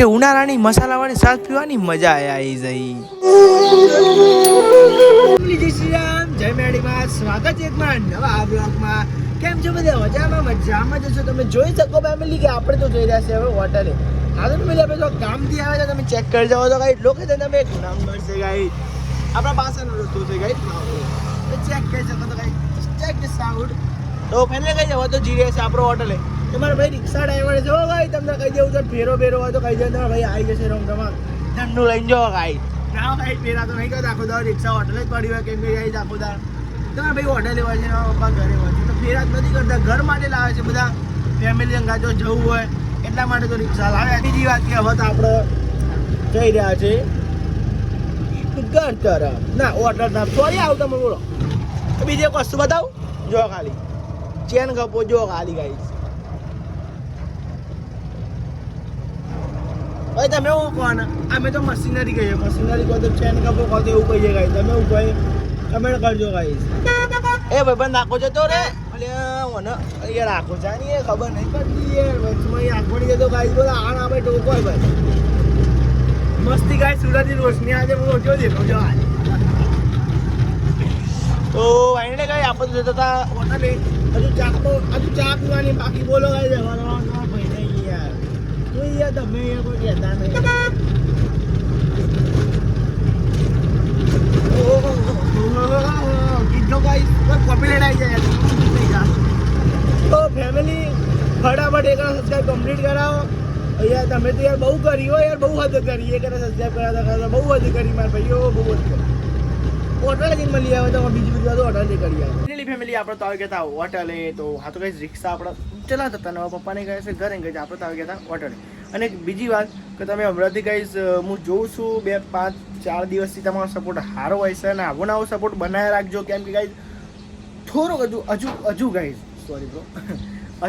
કે ઉનાળાની મસાલાવાળી છાશ પીવાની મજા આવી જઈ. જય શ્રી રામ, જય મેડીમાં, સ્વાગત છે એકમાં નવા બ્લોગમાં. કેમ છો બધા? મજામાં જશો. તમે જોઈ શકો ફેમિલી કે આપણે તો જઈ રહ્યા છે હવે હોટલે. આજે ફેમિલી આપણે જો ગામથી આવે છે, તમે ચેક કરી જાઓ તો ગાઈડ લોકેશન તમે એક નંબર છે ગાઈડ. આપણા પાસેનો રસ્તો છે ગાઈડ, ચેક કરી શકો તો ગાઈડ. Check the sound. તો ફેમિલી કઈ જવા તો જી રહ્યા છે આપણો હોટલે. તમારા ભાઈ રિક્ષા ડ્રાઈવર છે હો ભાઈ, તમને કહી દેવું છે ફેરો હોય તો કહી દે તમારા ભાઈ આવી જશે રોમ તમારે ઠંડુ લઈને જાઓ ભાઈ. ના ભાઈ ફેરા તો નહીં કરતા, આખો દાડો રિક્ષા હોટલે જ પડી હોય, કેમ કે ગાઈડ આખો દાડો તમારા ભાઈ હોટલે હોય છે, પપ્પા ઘરે હોય છે, તો ફેરા જ નથી કરતા, ઘર માટે લાવે છે બધા ફેમિલી અંગા જો જવું હોય એટલા માટે તો રિક્ષા લાવે. બીજી વાત કે હવે તો આપણે જઈ રહ્યા છે ઘર તરફ, ના હોટલ તરફ. સોરી આવું તમે બોલો. બીજી એક વસ્તુ બતાવું, જો ખાલી ચેન કપો જો ખાલી ગાઈડ. ભાઈ તમે એવું કહો ને, અમે તો મશીનરી કહીએ, મશીનરી કહો તો ચેન કપો કહો તો એવું કહીએ ગાઈ. તમે એવું કહે કમેન્ટ કરજો ગાઈ. એ ભાઈ બંધ આખો જતો રે મને યાર આખો છે ને ખબર નહીં પડતી યાર, વચમાં આખો નહીં જતો ગાઈ. બોલા આ ના ભાઈ ટોકો ભાઈ મસ્તી ગાય. સુરતની રોશની આજે હું ઓછો દેખો જો આજે. તો એને ગાઈ આપણે જતા હતા હોટલે. હજુ ચા પીવાની બાકી. બોલો ગાઈ જવાનો ભાઈ નહીં યાર. તો યાર તમે યાર કોઈ કહેતા નહીં. તો ફેમિલી ફટાફટ એક સબસ્ક્રાઈબ કમ્પ્લીટ કરાવો. યાર તમે તો યાર બહુ કરી હો યાર, બહુ હદ કરી. એક સબસ્ક્રાઈબ કરાતા બહુ હદ કરી મારા ભાઈઓ, બહુ હદ કરી. હોટલ જઈને મળી આવે તો બીજું બધું હોટલ કરી આવે. ફેમિલી આપણે તો આવી ગયા હતા હોટલે. તો હા તો કઈ રિક્ષા આપણે ચલાવતા હતા, નવા પપ્પાને કહે છે ઘરે ગઈ આપણે તો આવી ગયા હતા હોટલે. અને બીજી વાત કે તમે હમણાંથી કહીશ, હું જોઉં છું 2-5-4 દિવસથી તમારો સપોર્ટ સારો હોય છે, અને આવો નવો સપોર્ટ બનાવી રાખજો. કેમ કે ગાઈઝ થોડોક હજુ ગાઈઝ સોરી બ્રો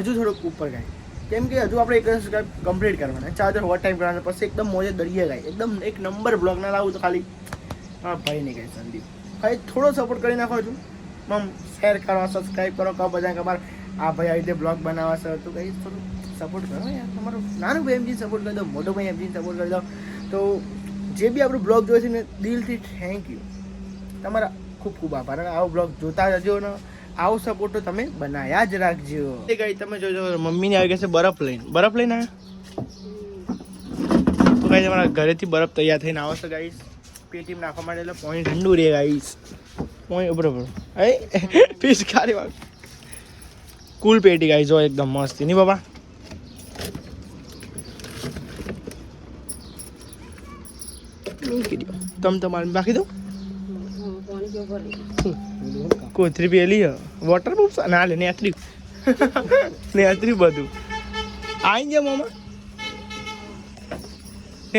હજુ થોડુંક ઉપર ગાય. કેમ કે હજુ આપણે 1 સબસ્ક્રાઈબ કમ્પ્લીટ કરવાના, 4 ઓવર ટાઈમ કરવાના, પછી એકદમ મોજે દરિયે ગાય, એકદમ એક નંબર બ્લોગ ના લાવું તો ખાલી હા ભાઈ નહીં ગાય સંદીપ ભાઈ થોડો સપોર્ટ કરી નાખો છું. મમ શેર કરો, સબસ્ક્રાઈબ કરો, કહો બધા કે મારે આ ભાઈ આવી રીતે બ્લોગ બનાવવા છે, તો કંઈ થોડું સપોર્ટ કરો યાર. તમારો નાનું ભાઈ એમજી સપોર્ટ કરી દો, મોટો ભાઈ એમજી સપોર્ટ કરી દો. તો જે બી આપણું બ્લોગ જોવે છે ને દિલથી થેન્ક યુ, તમારા ખૂબ ખૂબ આભાર. અને આવો બ્લોગ જોતા જજો ને આવો સપોર્ટ તો તમે બનાવ્યા જ રાખજો. એ ગઈ તમે જોજો મમ્મીને આવી ગયા છે બરફ લઈને આવ્યા. તો ગાઈસ તમારા ઘરેથી બરફ તૈયાર થઈને આવે છે ગાઈસ, પેટીમાં નાખવા માટે. એટલે પોઈન્ટ ઠંડુ રહે ગાઈસ, પોઈન્ટ બરોબર. એ પીસ ખારી વાત કુલ પેટી ગાઈસ જો એકદમ મસ્ત નહીં બાબા. તમ તમારે બાકી દો કોથરી પેલી વોટર પ્રૂફ ના લે નેત્રી બધું આઈ ગયા મામા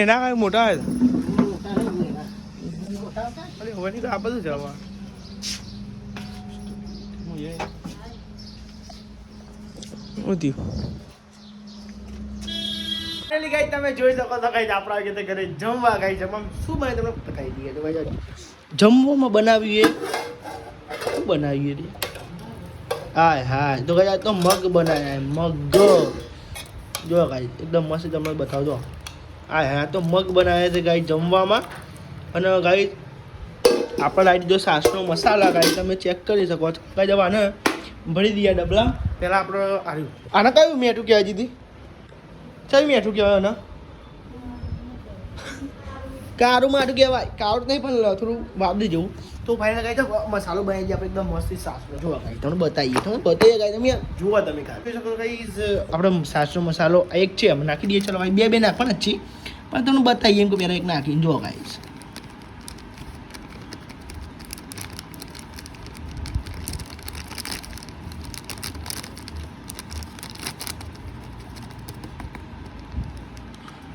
એના કાંઈ મોટા હોય તો આ બધું જવા તમે જોઈ શકો તો કઈ આપણા ઘરે જમવા કઈ જમવા શું બને તમને કહી દઈએ. તો ભાઈ જમવામાં બનાવીએ શું બનાવીએ રે હા હા તો કઈ તો મગ બનાવ્યા, મગ જો ગાઈ એકદમ મસ્ત તમને બતાવજો. હા હા તો મગ બનાવ્યા છે ગાઈ જમવામાં. અને ગાઈ આપણે લાવી દીધો સાસનો મસાલા ગાઈ, તમે ચેક કરી શકો છો. કઈ જવાને ભરી દઈએ ડબલા. પહેલાં આપણે આવ્યું આને કયું મેઠું કહેવાય દીધી? કયું મેઠું કહેવાય ને? કારું માટું કહેવાય. કારું નહીં પણ થોડું વાપરી જવું. તો ભાઈને કહી તો મસાલો બનાવી દઈએ આપણે એકદમ મસ્ત સાસનો. જોવા કાંઈ તમને બતાવીએ કાંઈ તમે જોવા તમે કાંઈ શકો કઈ આપણે સાસનો મસાલો એક છે અમે નાખી દઈએ. ચલો ભાઈ બે નાખવાના જ છે, પણ તમને બતાવીએ એમ કે પહેલાં એક નાખીને જોવા કાંઈ.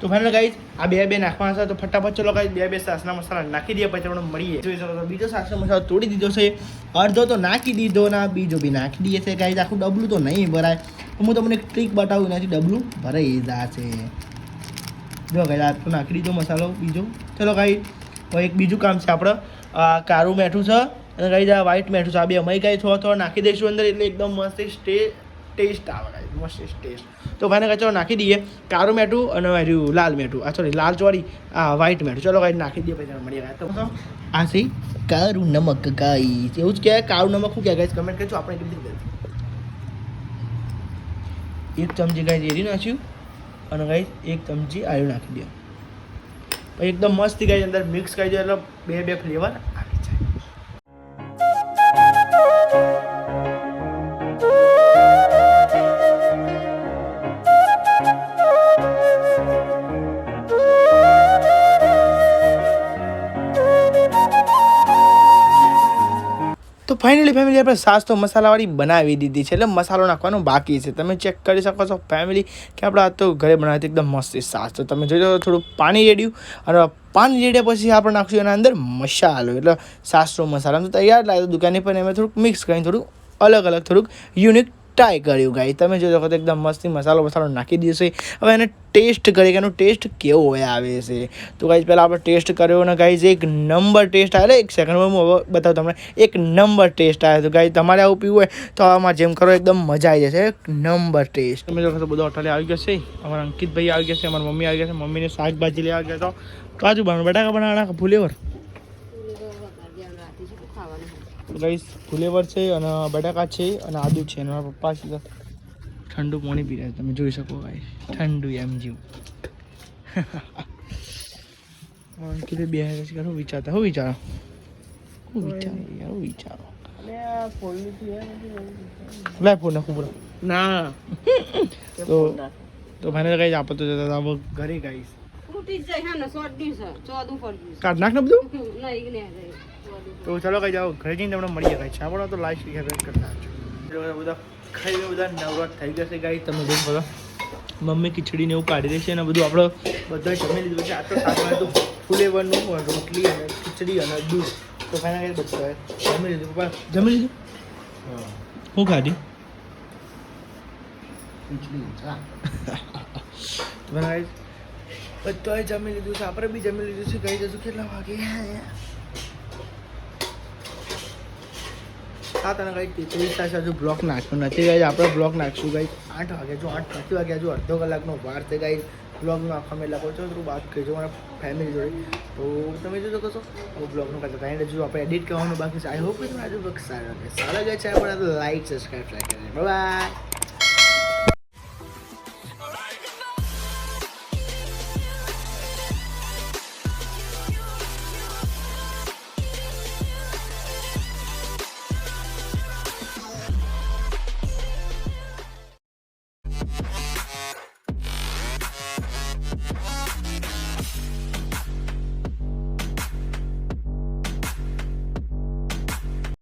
તો ફાઇનલ ગાઈઝ આ બે નાખવાના છે. તો ફટાફટ ચલો ગાઈઝ બે સાસના મસાલા નાખી દઈએ, પછી આપણે મળીએ. જોઈ શકો બીજો સાસનો મસાલો તોડી દીધો છે, અડધો તો નાખી દીધો ના બીજો બી નાખી દઈએ છે ગાઈઝ. આખું ડબલું તો નહીં ભરાય, હું તમને એક ટ્રીક બતાવું, એનાથી ડબલું ભરાઈ જશે. જો ગાઈઝ આટલું નાખી દીધો મસાલો બીજો. ચલો ગાઈઝ હવે એક બીજું કામ છે આપણે કારું મેઠું છે અને ગાઈઝ આ વ્હાઈટ મેઠું છે. આ બે અમે ગાઈઝ થોડા નાખી દઈશું અંદર, એટલે એકદમ મસ્ત ટેસ્ટ આવે ગાઈસ, મસ્ત ટેસ્ટ. તો ભાઈને કચરો નાખી દઈએ, કાળું મેઠું અને આવ્યું લાલ મેઠું, સોરી લાલ ચોરી, વ્હાઈટ મેઠું. ચલો ગાઈસ નાખી દઈએ, પછી મળીએ ગાઈસ. તો આ છે કાળું નમક ગાઈસ, એવું જ કહેવાય કાળું નમક. શું કહેવાય ગાઈસ, કમેન્ટ કરજો. આપણે કેવી રીતે એક ચમચી ગાઈસ એરી નાખ્યું અને ગાઈસ એક ચમચી આયુ નાખી દો. પછી એકદમ મસ્ત ગાઈસ અંદર મિક્સ કરી દો, એટલે બે ફ્લેવર આવી જાય. તો ફાઇનલી ફેમિલી આપણે સાસ તો મસાલાવાળી બનાવી દીધી છે, એટલે મસાલો નાખવાનો બાકી છે. તમે ચેક કરી શકો છો ફેમિલી કે આપણે આ તો ઘરે બનાવી એકદમ મસ્ત સાસ. તો તમે જોઈ લો થોડું પાણી રેડ્યું અને પાણી રેડ્યા પછી આપણે નાખશું એના અંદર મસાલો, એટલે સાસનો મસાલા તો તૈયાર લાગ્યો દુકાને, પણ એમાં થોડુંક મિક્સ કરીને થોડું અલગ થોડુંક યુનિક ટ્રાય કર્યું ગાઈ. તમે જોઈ શકો તો એકદમ મસ્તી મસાલો નાખી દીધો છે. હવે એને ટેસ્ટ કરીએ કે એનો ટેસ્ટ કેવો હોય આવે છે. તો ગાઈઝ પહેલાં આપણે ટેસ્ટ કર્યો અને ગાઈઝ એક નંબર ટેસ્ટ આવે. એક સેકન્ડમાં હું હવે બતાવું તમને. એક નંબર ટેસ્ટ આવે. તો ગાઈઝ તમારે આવું પીવું હોય તો આમાં જેમ કરો એકદમ મજા આવી જશે. એક નંબર ટેસ્ટ. તમે જો બધો હોટલે આવી ગયો છે. અમારા અંકિતભાઈ આવી ગયા છે, અમારી મમ્મી આવી ગયા છે. મમ્મીને શાકભાજી લેવા ગયા તો કાજુ બનાવવાનું, બટાકા બનાવવાના, ફુલેવર. ગાઈસ ફુલેવર છે અને બટાકા છે અને આદુ છે અને મારા પપ્પા છે ઠંડુ પાણી પી રહ્યા. તમે જોઈ શકો ગાઈસ, ઠંડુ એમ જેવું. કીધું બે શું વિચારતા, શું વિચારો લે ફોન નાખું પૂરો ના. તો ભાઈને કઈ આપતો જતા ઘરે ગાઈસ કાઢ નાખ ને બધું. તો ચાલો કઈ જાઓ ઘરે જઈને તમને મળીએ ગાઈસ. આપણો તો લાઈફ કરતા બધા ખાઈને બધા નવરાત થઈ જશે ગાઈસ. તમે જોઈ શકો મમ્મી ખીચડીને એવું કાઢી દેશે અને બધું આપણે બધા જમી લીધું છે. આ તો શાકમાં તો ફુલેવરનું રોટલી અને ખીચડી અને દૂધ. તો ખાઈને બધા જમી લીધું. પપ્પા જમી લીધું? હું ખાધી ખીચડી. બધાએ જમી લીધું છે, આપણે બી જમી લીધું છે. કહી જશું કેટલા વાગે તને કઈ તેત્રીસ થશે. હજુ બ્લોક નાખ્યો નથી ગાઈઝ. આપણે બ્લોક નાખશું ગાઈઝ 8 વાગે. જો 8:30 વાગે હજુ અડધો કલાકનો વાર છે ગાઈઝ બ્લોગ નાખવા. મેં લખો છો થોડું વાત કહેજો મારા ફેમિલી જોડે. તો તમે જોજો કહો હું બ્લોગનું કરતા કાંઈ હજુ આપણે એડિટ કરવાનું બાકી છે. આઈ હોપ કે તમને આજુ બ્લોગ સારા લાગે છે. પણ લાઈક સબસ્ક્રાઈબ ટ્રાય કરે. બાય.